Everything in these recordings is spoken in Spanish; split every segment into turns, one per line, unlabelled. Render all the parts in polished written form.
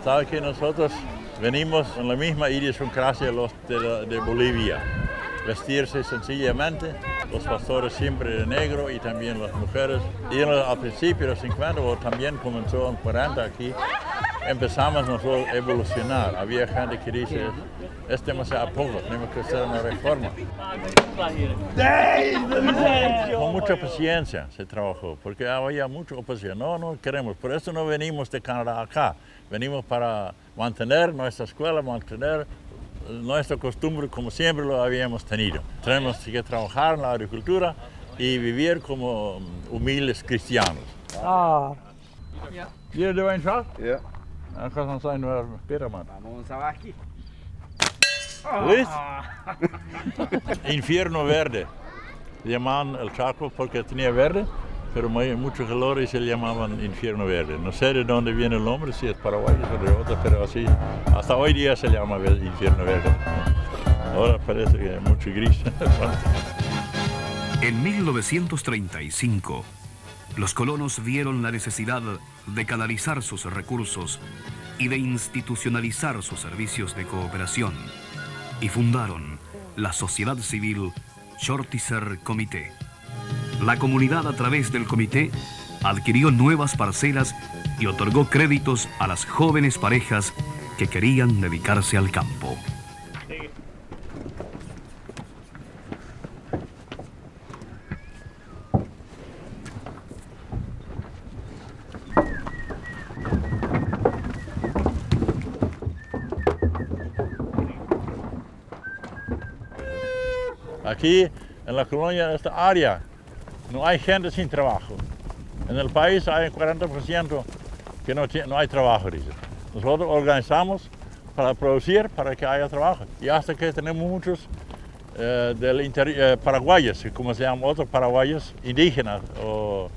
Sabe que nosotros venimos en la misma idiosincrasia de Bolivia. Vestirse sencillamente, los pastores siempre de negro y también las mujeres. Y al principio de los 50, o también comenzó en 40 aquí, empezamos nosotros a evolucionar. Había gente que dice, es demasiado poco, tenemos que hacer una reforma. Con mucha paciencia se trabajó, porque había mucha oposición. No queremos, por eso no venimos de Canadá acá. Venimos para mantener nuestra escuela, mantener nuestra costumbre como siempre lo habíamos tenido. Tenemos que trabajar en la agricultura y vivir como humildes cristianos. Hier de een shot?
Ja.
Dan gaat dan zijn we Peter, man.
Vamos a aquí.
¿Listo? Infierno verde. Le llamaban el Chaco porque tenía verde, pero muchos colores se le llamaban infierno verde. No sé de dónde viene el nombre, si es paraguayo o de otro, pero así, hasta hoy día se llama infierno verde. Ahora parece que hay mucho gris.
En 1935, los colonos vieron la necesidad de canalizar sus recursos y de institucionalizar sus servicios de cooperación y fundaron la sociedad civil Shortisser Comité. La comunidad, a través del comité, adquirió nuevas parcelas y otorgó créditos a las jóvenes parejas que querían dedicarse al campo.
Aquí en la colonia, en esta área, no hay gente sin trabajo. En el país hay un 40% que no hay trabajo, dice. Nosotros organizamos para producir, para que haya trabajo. Y hasta que tenemos muchos paraguayos, como se llaman otros paraguayos, indígenas o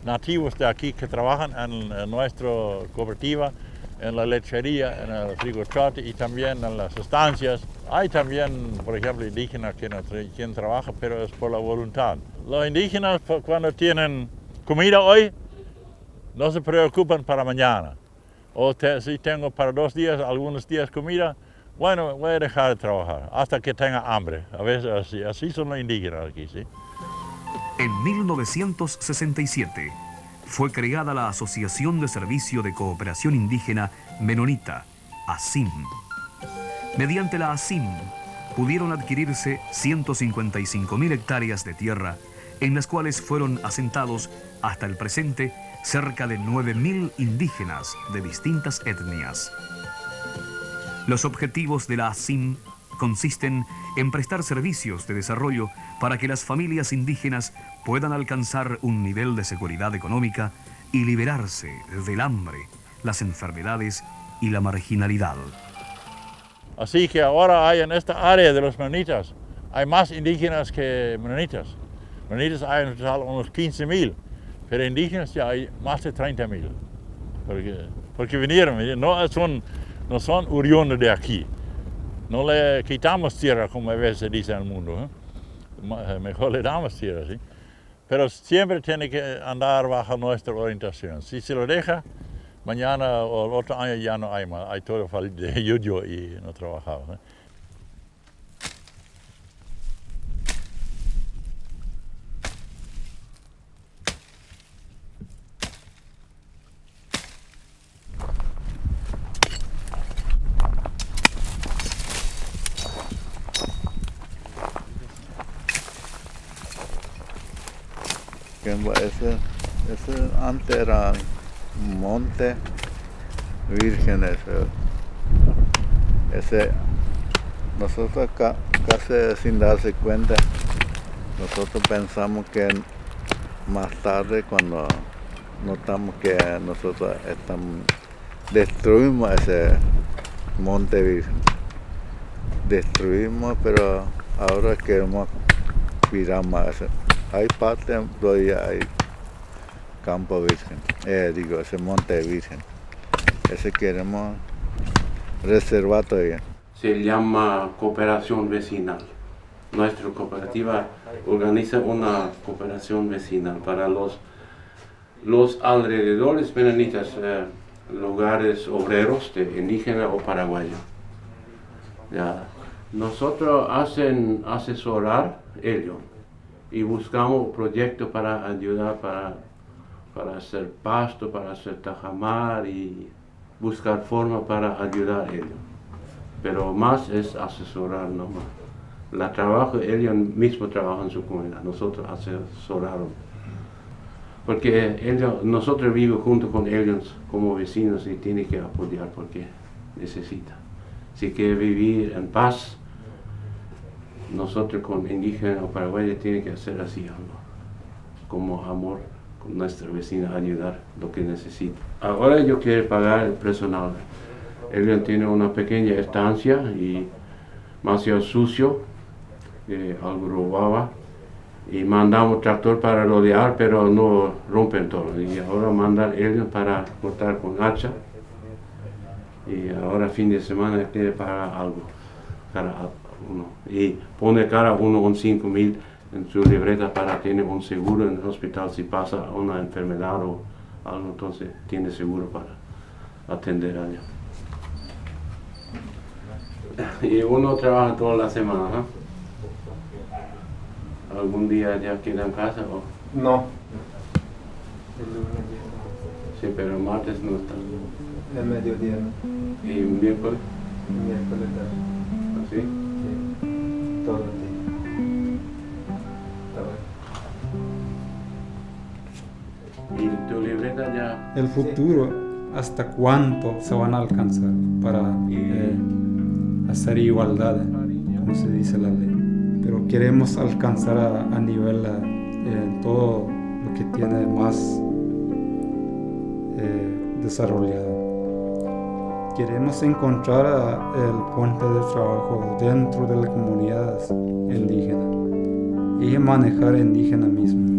nativos de aquí que trabajan en nuestra cooperativa, en la lechería, en el frigochote y también en las estancias. Hay también, por ejemplo, indígenas quien trabaja, pero es por la voluntad. Los indígenas, cuando tienen comida hoy, no se preocupan para mañana. O si tengo para 2 días, algunos días comida, bueno, voy a dejar de trabajar hasta que tenga hambre. A veces así son los indígenas aquí, ¿sí?
En 1967 fue creada la Asociación de Servicio de Cooperación Indígena Menonita, ASIM. Mediante la ASIM pudieron adquirirse 155.000 hectáreas de tierra, en las cuales fueron asentados hasta el presente cerca de 9.000 indígenas de distintas etnias. Los objetivos de la ASIM consisten en prestar servicios de desarrollo para que las familias indígenas puedan alcanzar un nivel de seguridad económica y liberarse del hambre, las enfermedades y la marginalidad.
Así que ahora hay en esta área de los menonitas, hay más indígenas que menonitas. Menonitas hay en total unos 15.000, pero indígenas ya hay más de 30.000. Porque vinieron, no son oriundos de aquí. No le quitamos tierra como a veces dice el mundo, ¿eh? Mejor le damos tierra, ¿sí? Pero siempre tiene que andar bajo nuestra orientación. Si se lo deja, mañana o el otro año ya no hay más, hay todo de yuyo y no trabajamos, ¿eh?
Ese antes era monte virgen. Nosotros casi sin darse cuenta, nosotros pensamos que más tarde cuando notamos que nosotros destruimos ese monte virgen. Destruimos, pero ahora queremos cuidar más. Hay parte donde hay campo virgen, ese monte virgen. Ese queremos reservar todavía.
Se llama cooperación vecinal. Nuestra cooperativa organiza una cooperación vecinal para los alrededores menonitas. lugares obreros de indígena o paraguayo. Ya. Nosotros hacen asesorar ellos y buscamos proyectos para ayudar para hacer pasto, para hacer tajamar y buscar formas para ayudar a ellos. Pero más es asesorar nomás. La trabajo, ellos mismos trabajan en su comunidad, nosotros asesoramos. Porque nosotros vivimos junto con ellos como vecinos y tienen que apoyar porque necesitan. Si quiere vivir en paz, nosotros con indígenas o paraguayos tienen que hacer así algo, como amor con nuestra vecina, ayudar lo que necesita. Ahora yo quiero pagar el personal. Ellos tienen una pequeña estancia y demasiado sucio, algo robaba. Y mandamos tractor para rodear, pero no rompen todo. Y ahora mandan ellos para cortar con hacha. Y ahora fin de semana quiere pagar algo para uno. Y pone cada uno un 5,000 en su libreta para tener un seguro en el hospital si pasa una enfermedad o algo, entonces tiene seguro para atender allá. Y uno trabaja toda la semana, ¿no? ¿Algún día ya queda en casa o?
No.
Sí, pero martes no está.
El mediodía.
¿Y miércoles?
Miércoles también.
¿Así?
Sí. Todo el día. Está bueno.
¿Y tu libreta ya?
El futuro, ¿hasta cuánto se van a alcanzar para hacer igualdad, como se dice la ley? Pero queremos alcanzar a nivel todo lo que tiene más desarrollado. Queremos encontrar el puente de trabajo dentro de las comunidades indígenas y manejar indígena mismo.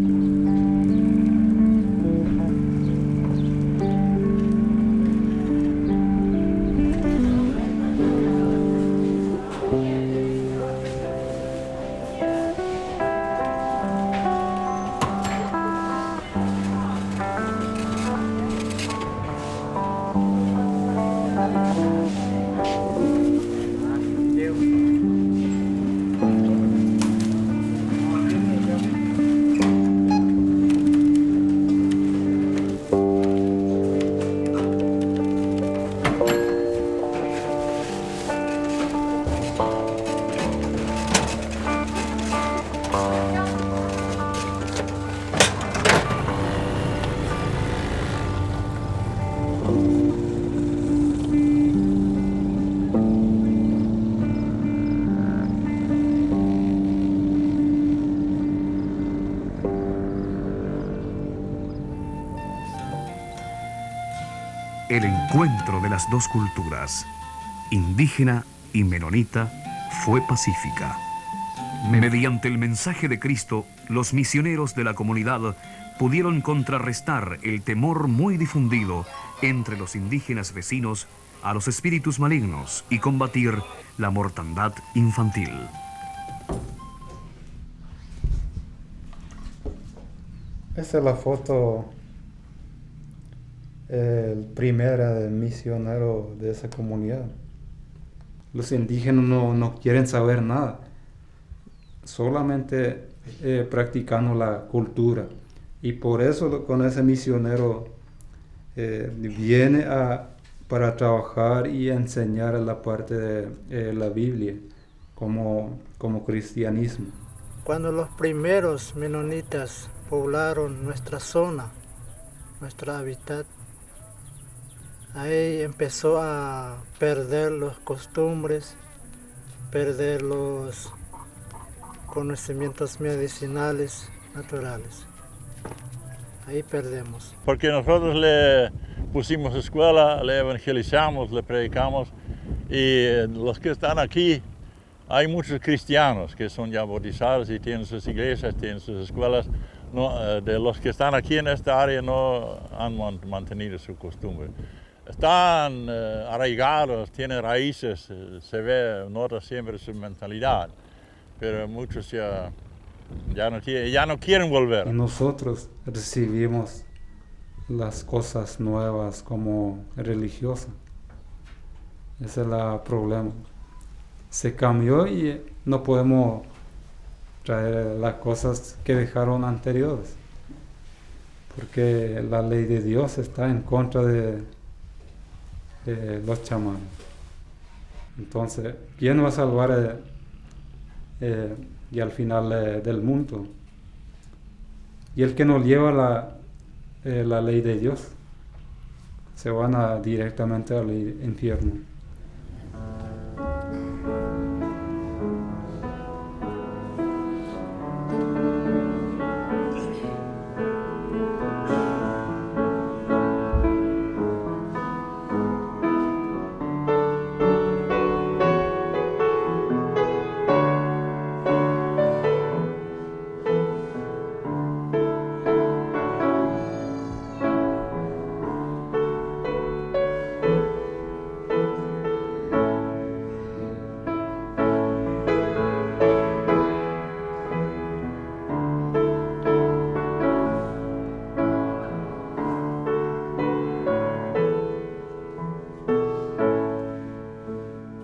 El encuentro de las dos culturas, indígena y menonita, fue pacífica. Mediante el mensaje de Cristo, los misioneros de la comunidad pudieron contrarrestar el temor muy difundido entre los indígenas vecinos a los espíritus malignos y combatir la mortandad infantil.
Esa es la foto, el primer misionero de esa comunidad. Los indígenas no quieren saber nada, solamente practicando la cultura. Y por eso con ese misionero viene para trabajar y enseñar la parte de la Biblia como cristianismo.
Cuando los primeros menonitas poblaron nuestra zona, nuestro hábitat, ahí empezó a perder las costumbres, perder los conocimientos medicinales naturales. Ahí perdemos.
Porque nosotros le pusimos escuela, le evangelizamos, le predicamos y los que están aquí, hay muchos cristianos que son ya bautizados y tienen sus iglesias, tienen sus escuelas. De los que están aquí en esta área no han mantenido su costumbre. Están arraigados, tienen raíces, se ve, nota siempre su mentalidad, pero muchos ya no quieren volver.
Y nosotros recibimos las cosas nuevas como religiosas. Ese es el problema. Se cambió y no podemos traer las cosas que dejaron anteriores, porque la ley de Dios está en contra de los chamanes. Entonces, ¿quién va a salvar y al final del mundo? Y el que nos lleva la ley de Dios se van directamente al infierno.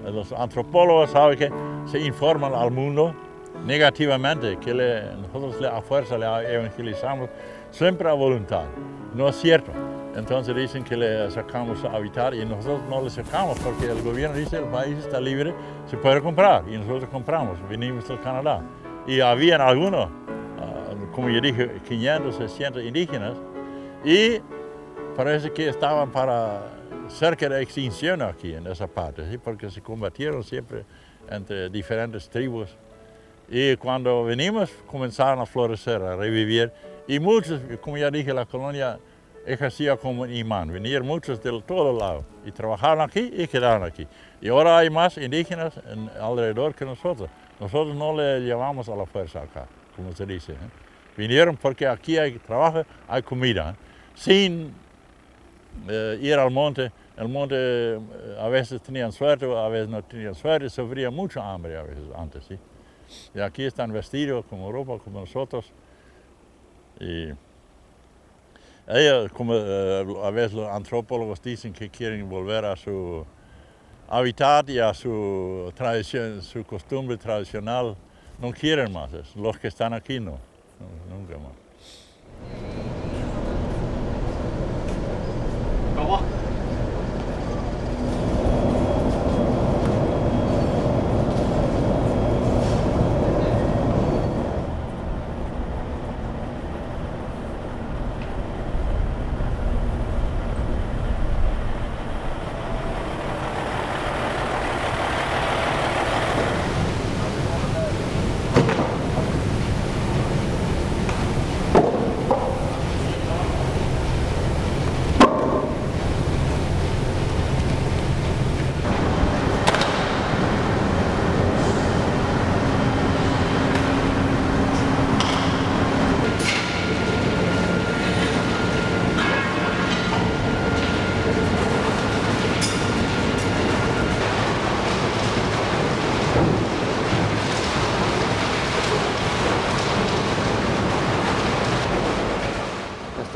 Los antropólogos saben que se informan al mundo negativamente, que nosotros a fuerza le evangelizamos siempre a voluntad. No es cierto. Entonces dicen que le sacamos a habitar y nosotros no le sacamos porque el gobierno dice que el país está libre, se puede comprar y nosotros compramos, venimos del Canadá. Y habían algunos, como yo dije, 500, 600 indígenas y parece que estaban cerca de extinción aquí en esa parte, ¿sí? Porque se combatieron siempre entre diferentes tribus. Y cuando venimos comenzaron a florecer, a revivir. Y muchos, como ya dije, la colonia ejercía como un imán. Venían muchos de todos lados y trabajaron aquí y quedaron aquí. Y ahora hay más indígenas alrededor que nosotros. Nosotros no le llevamos a la fuerza acá, como se dice, ¿eh? Vinieron porque aquí hay trabajo, hay comida, ¿eh? Sin ir al monte. El monte a veces tenían suerte, a veces no tenían suerte, sufría mucho hambre a veces antes, ¿sí? Y aquí están vestidos como Europa, como nosotros. Y ellos, como a veces los antropólogos dicen que quieren volver a su hábitat y a su tradición, su costumbre tradicional, no quieren más. Los que están aquí no, nunca más.
¿Cómo?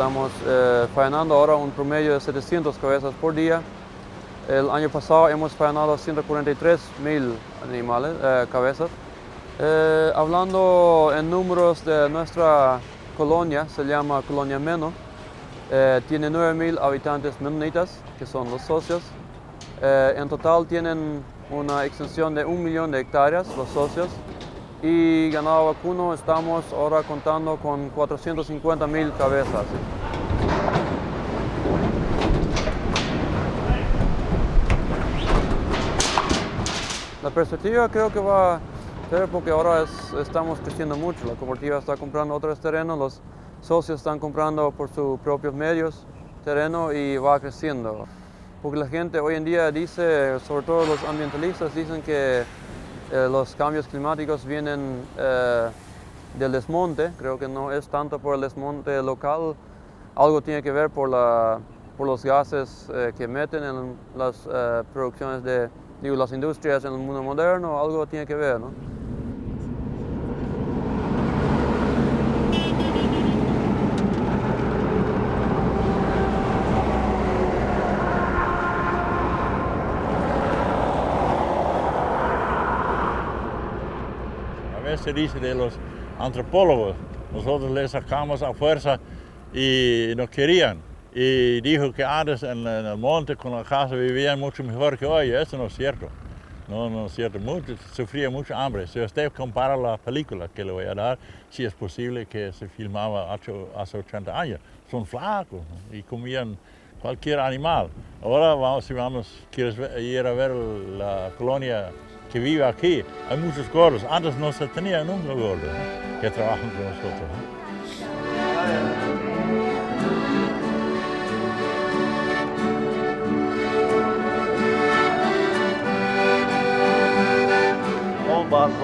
Estamos faenando ahora un promedio de 700 cabezas por día. El año pasado hemos faenado 143,000 animales, cabezas. Hablando en números de nuestra colonia, se llama Colonia Meno, tiene 9,000 habitantes menonitas, que son los socios. En total tienen una extensión de 1 millón de hectáreas, los socios. Y ganado vacuno estamos ahora contando con 450,000 cabezas. La perspectiva creo que va a ser porque ahora estamos creciendo mucho. La cooperativa está comprando otros terrenos, los socios están comprando por sus propios medios terreno y va creciendo. Porque la gente hoy en día dice, sobre todo los ambientalistas, dicen que los cambios climáticos vienen del desmonte. Creo que no es tanto por el desmonte local, algo tiene que ver por los gases que meten en las producciones de las industrias en el mundo moderno, algo tiene que ver, ¿no?
veces dice de los antropólogos. Nosotros les sacamos a fuerza y no querían. Y dijo que antes en el monte con la casa vivían mucho mejor que hoy. Eso no es cierto. No es cierto. Sufría mucho hambre. Si usted compara la película que le voy a dar, si es posible que se filmaba hace 80 años. Son flacos, ¿no? Y comían cualquier animal. Ahora quieres ir a ver la colonia que vive aquí, hay muchos gordos. Antes no se tenía nunca gordos, ¿no? Que trabajan con nosotros, ¿no?
Un vaso